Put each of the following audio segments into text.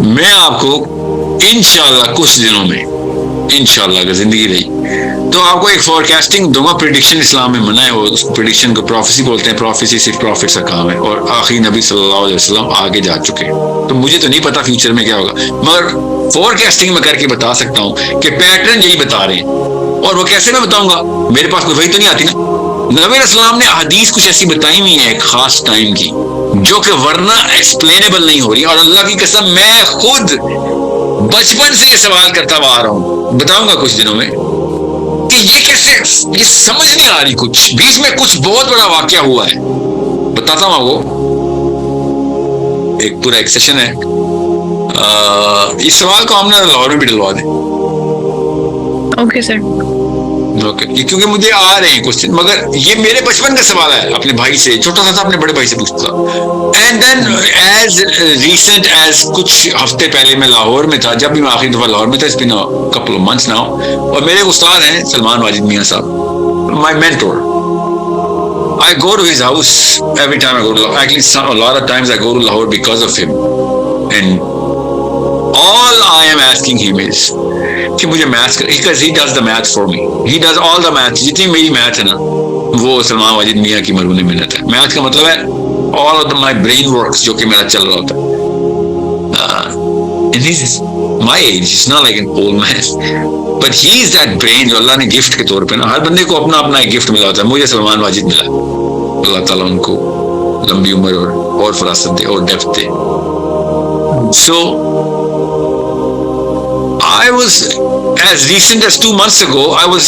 मैं आपको इंशाल्लाह कुछ दिनों में, इंशाल्लाह अगर जिंदगी रही तो आपको एक फोरकास्टिंग दूंगा। प्रिडिक्शन इस्लाम में मना है, वो उसको प्रिडिक्शन को प्रोफेसी बोलते हैं। प्रोफेसी सिर्फ प्रॉफिट का काम है, और आखिरी नबी सल्लल्लाहु अलैहि वसल्लम आगे जा चुके हैं, तो मुझे तो नहीं पता फ्यूचर में क्या होगा, मगर फोरकास्टिंग में करके बता सकता हूँ कि पैटर्न यही बता रहे हैं। और वो कैसे मैं बताऊंगा, मेरे पास कोई वही तो नहीं आती ना। नबी इस्लाम ने हदीस कुछ ऐसी बताई हुई है एक खास टाइम की, जो कि वरना एक्सप्लेनेबल नहीं हो रही। और अल्लाह की कसम मैं खुद बचपन से ये सवाल करता हुआ आ रहा हूं, बताऊंगा कुछ दिनों में कि ये कैसे, ये समझ नहीं आ रही। कुछ बीच में कुछ बहुत बड़ा वाकया हुआ है, बताता हूं आपको। एक पूरा एक सेशन है। इस सवाल को हमने लाहौर में भी डलवा दें। Okay sir. ओके, क्योंकि मुझे आ रहे हैं क्वेश्चन, मगर ये मेरे बचपन का सवाल है, अपने भाई से, छोटा सा था, अपने बड़े भाई से पूछता था। And then as recent as कुछ हफ्ते पहले मैं लाहौर में था, जब भी मैं आखिरी दफा लाहौर में था, it's been a couple of months now. और मेरे उस्ताद हैं सलमान वाजिद मियां साहब, my mentor. I go to his house every time I go to Lahore. Actually, a lot of times I go to Lahore because of him. And all I am asking him is कि मुझे maths कर, because he does the math for me. He does all the math. जितनी मेरी math है ना, वो सलमान वाजिद मियां की मरहूम मेहनत है। मैथ का मतलब है all of my brain works, जो कि मेरा चल रहा होता है। And he's my age. He's not like an old man. But he is that brain जो अल्लाह ने गिफ्ट के तौर पे ना, हर बंदे को अपना अपना एक गिफ्ट मिला होता है। मुझे सलमान वाजिद मिला, अल्लाह ताला उनको लंबी उम्र और फरासत दे और depth they. So I was, as recent as 2 months ago, I was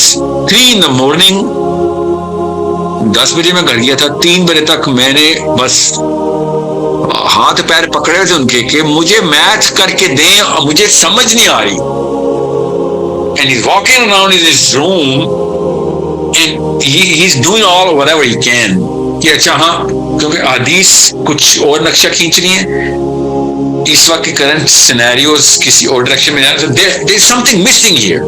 3 in the morning, 10 बजे मैं घर गया था, 3 बजे तक मैंने बस हाथ पैर पकड़े थे उनके कि मुझे मैथ करके दें, और मुझे समझ नहीं आ रही। And he's walking around in his room and he's doing all whatever he can कि अच्छा हाँ, क्योंकि हदीस कुछ और नक्शा खींच रही है, इस वक्त के करंट सिनेरियोज किसी और डायरेक्शन में जा रहे हैं, there is something missing here.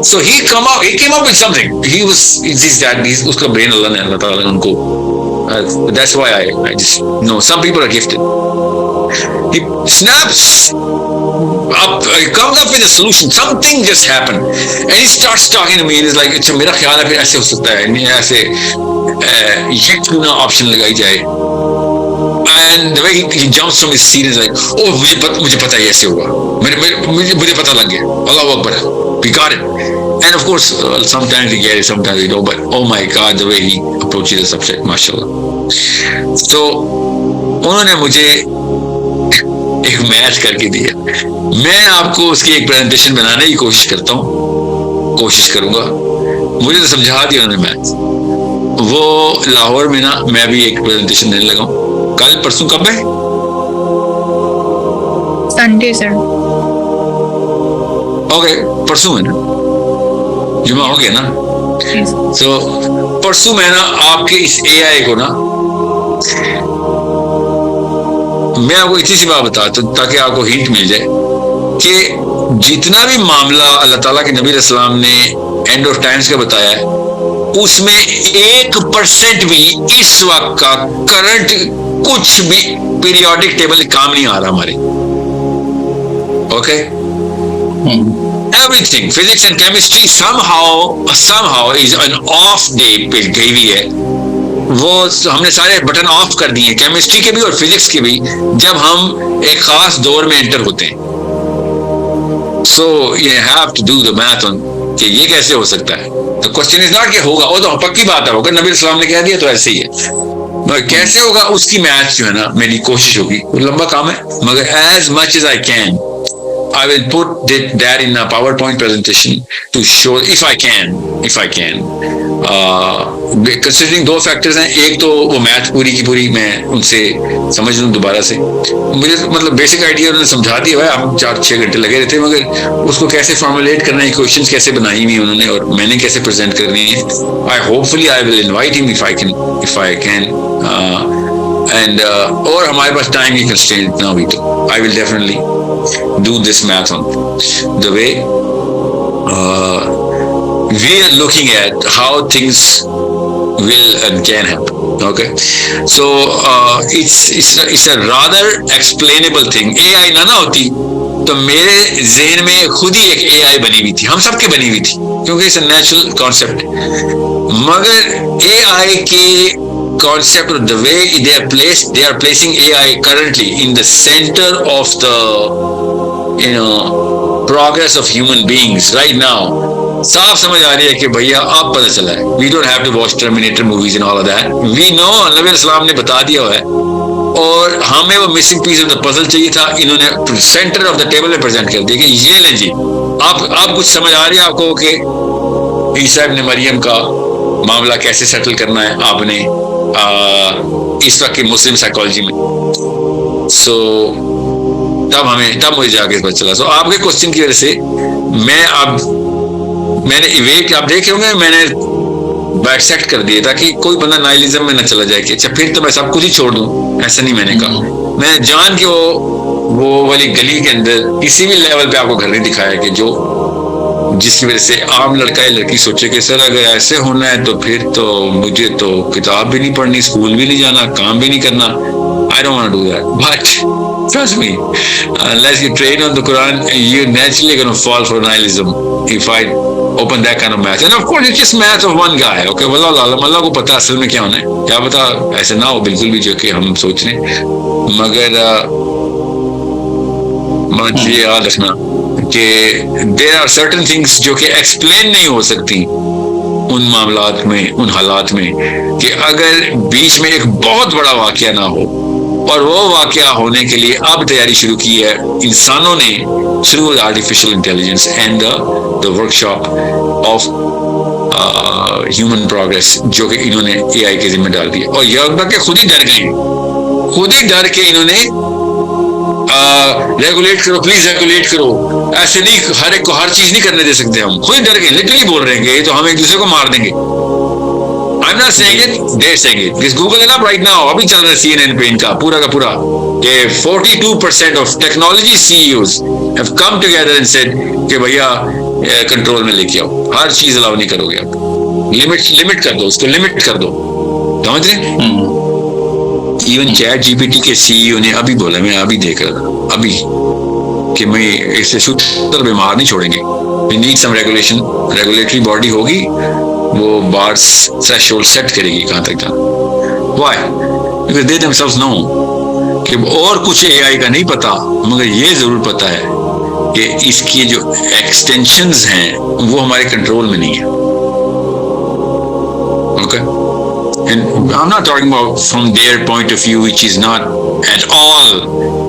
So he came up with something. He's उसका ब्रेन अल्लाह ने, अल्लाह ताला ने उनको, that's why I just know some people are gifted. He snaps up, he comes up with a solution. Something just happened, and he starts talking to me. And he's like, "अच्छा मेरा ख्याल है फिर ऐसे हो सकता है, नहीं ऐसे ये क्यों ना ऑप्शन लगाई जाए." And the way he jumps from his seat is like, "Oh मुझे पता है ऐसे होगा, मुझे पता लग गया, अल्लाह Akbar, we got it." And of course, sometimes we get it, sometimes we don't. But oh my God, the way he approaches the subject, mashallah. So उन्होंने मुझे एक मैथ करके दिया। मैं आपको उसकी एक प्रेजेंटेशन बनाने की कोशिश करता हूँ, कोशिश करूंगा। मुझे तो समझा दिया उन्होंने मैथ। वो लाहौर में ना, मैं भी एक प्रेजेंटेशन देने लगा हूँ। कल परसों कब है? Sunday sir. ओके, परसों है ना, जुमा हो गया ना। तो परसों मैं ना आपके इस AI को ना, मैं आपको इतनी सी बात बताता हूं ताकि आपको हिंट मिल जाए कि जितना भी मामला अल्लाह ताला के नबी अलैहिस्सलाम ने एंड ऑफ टाइम्स का बताया है, उसमें 1% भी इस वक्त का करंट कुछ भी पीरियोडिक टेबल काम नहीं आ रहा हमारे। Okay, everything, physics and chemistry somehow is an off day पे गई हुई है। वो हमने सारे बटन ऑफ कर दिए, केमिस्ट्री के भी और फिजिक्स के भी, जब हम एक खास दौर में एंटर होते हैं। So you have to do the math on कि ये कैसे हो सकता है। तो क्वेश्चन इज नॉट कि होगा, वो तो पक्की बात है, होगा, नबी इस्लाम ने कह दिया तो ऐसे ही है, मगर कैसे होगा उसकी मैथ जो है ना, मेरी कोशिश होगी। वो लंबा काम है, मगर as much as I can I will put that in a PowerPoint presentation to show if I can. Considering 2 factors हैं, एक तो वो मैथ पूरी की पूरी मैं उनसे समझ लूँ दोबारा से। मुझे मतलब बेसिक आइडिया उन्होंने समझा दिया है, हम 4-6 घंटे लगे रहते, मगर उसको कैसे फॉर्मुलेट करना है, क्वेश्चंस कैसे बनाई हुई उन्होंने और मैंने कैसे प्रेजेंट करनी है। Hopefully I will invite him if I can. And और हमारे पास टाइम की कंस्ट्रेंट इतना हुई तो I will definitely do this math on the way we are looking at how things will and can happen. Okay, so it's a rather explainable thing. AI ना होती तो मेरे जहन में खुद ही एक AI बनी हुई थी, हम सबके बनी हुई थी, क्योंकि इट्स अ नेचुरल कॉन्सेप्ट. मगर AI के concept of the way they are placing AI currently in the center of the progress of human beings right now. साफ समझ आ रही है कि भैया अब पता चला है. We don't have to watch Terminator movies and all of that. We know, नबी अलैहिस्सलाम ने बता दिया है, और हमें वो missing piece of the puzzle चाहिए था. इन्होंने सेंटर ऑफ द टेबल में प्रेजेंट कर दिया कि ये ले जी, आप कुछ समझ आ रही है आपको कि ईसा इब्न मरियम का मामला कैसे सेटल करना है आपने इस वक्त की मुस्लिम साइकोलॉजी में. सो तब मुझे जाके पता चला. सो आपके क्वेश्चन की वजह से मैंने इवेट, आप देखे होंगे, मैंने बाइसेक्ट कर दिया ताकि कोई बंदा नाइलिज्म में न चला जाए कि अच्छा फिर तो मैं सब कुछ ही छोड़ दूं. ऐसा नहीं मैंने कहा. मैंने जान के वो वाली गली के अंदर किसी भी लेवल पे आपको घर नहीं दिखाया कि जिसकी वजह से आम लड़का या लड़की सोचे कि सर अगर ऐसे होना है तो फिर तो मुझे तो किताब भी नहीं पढ़नी, स्कूल भी नहीं जाना, काम भी नहीं करना. I don't want to do that. But trust me, unless you train on the Quran, you're naturally going to fall for nihilism if I open that kind of math. And of course, it's just math of one guy. Okay, अल्लाह को पता असल में क्या होना है, क्या पता ऐसे ना हो बिल्कुल भी जो कि हम सोच रहे हैं. मगर ये याद रखना कि there are certain things जो कि एक्सप्लेन नहीं हो सकती उन मामलात में, उन हालात में, कि अगर बीच में एक बहुत बड़ा वाकया ना हो. और वो वाकया होने के लिए अब तैयारी शुरू की है इंसानों ने through artificial intelligence and the workshop of human progress, जो कि इन्होंने AI के जिम्मे डाल दिया. और यह के खुद ही डर गए, खुद ही डर के इन्होंने रेगुलेट करो, प्लीज रेगुलेट करो. ऐसे नहीं, हर एक को हर चीज नहीं करने दे सकते. हम खुद डर गए, लिटरली बोल रहे हैं तो हम एक दूसरे को मार देंगे. I'm not saying it, they're saying it. This Google it up right now. अभी चल रहा है CNN पे इनका पूरा का पूरा कि 42% of technology CEOs have come together and said कि भैया कंट्रोल में लेके आओ, हर चीज अलाउ नहीं करोगे आप. लिमिट कर दो, उसको लिमिट कर दो. समझ रहे? इवन ChatGPT के CEO ने अभी बोला, मैं अभी देख रहा था अभी, कि मैं इसे शूटर बीमार नहीं छोड़ेंगे. We need some regulation, regulatory body होगी, वो बार्स थ्रेशोल्ड सेट करेगी कहां तक जाना. Why? Because they themselves know कि और कुछ AI का नहीं पता, मगर ये जरूर पता है कि इसकी जो एक्सटेंशंस हैं वो हमारे कंट्रोल में नहीं है. Okay? And I'm not talking about from their point of view, which is not at all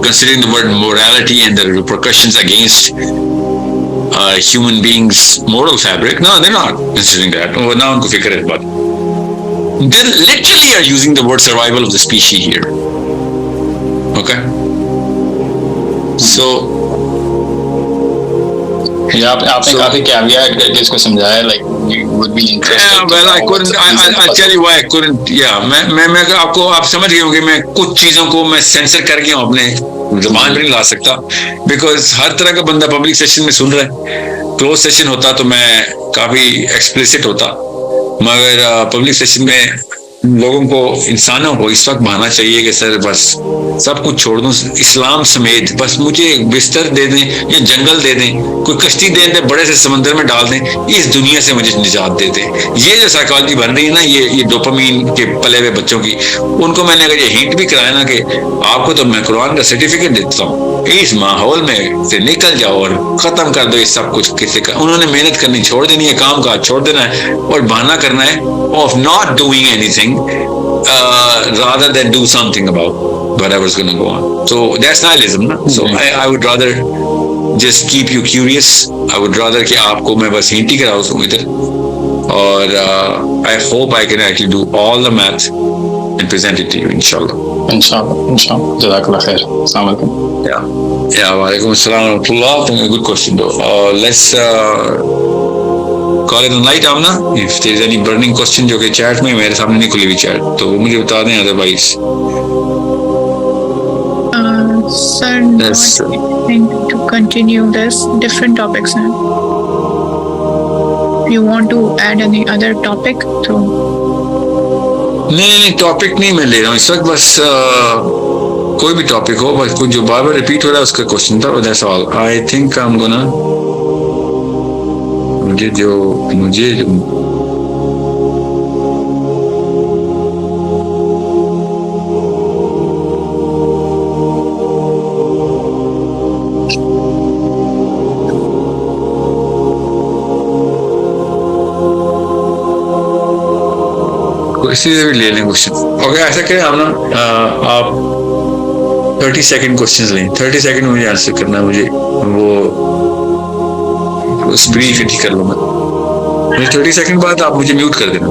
considering the word morality and the repercussions against human beings' moral fabric. No, they're not considering that. Oh, now उनको फिक्र है इस बात. They literally are using the word survival of the species here. Okay? So आपने काफी caveat करके इसको समझाया, like you would be interested. Yeah, well, I couldn't. I'll tell you why I couldn't. Yeah, मैं आपको, आप समझ गए होंगे, मैं कुछ चीजों को मैं सेंसर कर गया हूँ, अपने जुबान पर नहीं ला सकता, बिकॉज हर तरह का बंदा पब्लिक सेशन में सुन रहा है. क्लोज सेशन होता तो मैं काफी एक्सप्लिसिट होता, मगर पब्लिक सेशन में लोगों को, इंसानों को इस वक्त भाना चाहिए कि सर बस सब कुछ छोड़ दूं, इस्लाम समेत, बस मुझे बिस्तर दे दें या जंगल दे दें, कोई कश्ती दे दें, बड़े से समंदर में डाल दें, इस दुनिया से मुझे निजात दे दें. ये जो साइकोलॉजी बन रही है ना, ये डोपामीन के पले हुए बच्चों की, उनको मैंने अगर ये हिंट भी कराया ना कि आपको तो मैं कुरान का सर्टिफिकेट देता हूँ, इस माहौल में से निकल जाओ और खत्म कर दो ये सब कुछ. किसी का उन्होंने मेहनत करनी छोड़ देनी है, काम काज छोड़ देना है और बहाना करना है of not doing anything rather than do something about whatever's going to go on. So that's nihilism, na? So I would rather just keep you curious. I would rather कि आपको मैं बस हिंट ही करा दूं इधर, और I hope I can actually do all the math and present it to you, inshallah. Inshallah. Jazakallah khair. Assalamu alaikum. Yeah. Wa alaikum assalam wa rahmatullah. Good question though. Let's call it a night, Amna. If there is any burning question जो कि chat में, मेरे सामने नहीं खुली हुई chat, तो वो मुझे बता दें, otherwise. Sir, not to continue this, different topics now. You want to add any other topic? So नहीं, टॉपिक नहीं मैं ले रहा हूँ इस वक्त, बस कोई भी टॉपिक हो, बस कुछ जो बार बार रिपीट हो रहा है उसका क्वेश्चन था, that's all. I think I am gonna, मुझे इसी से भी ले लें क्वेश्चन। ओके, ऐसा करें हम ना, आप 30 सेकंड क्वेश्चंस लें, 30 सेकंड मुझे आंसर करना है, मुझे वो उस ब्रीफ ही कर लूंगा, मुझे 30 सेकंड बाद आप मुझे म्यूट कर देना।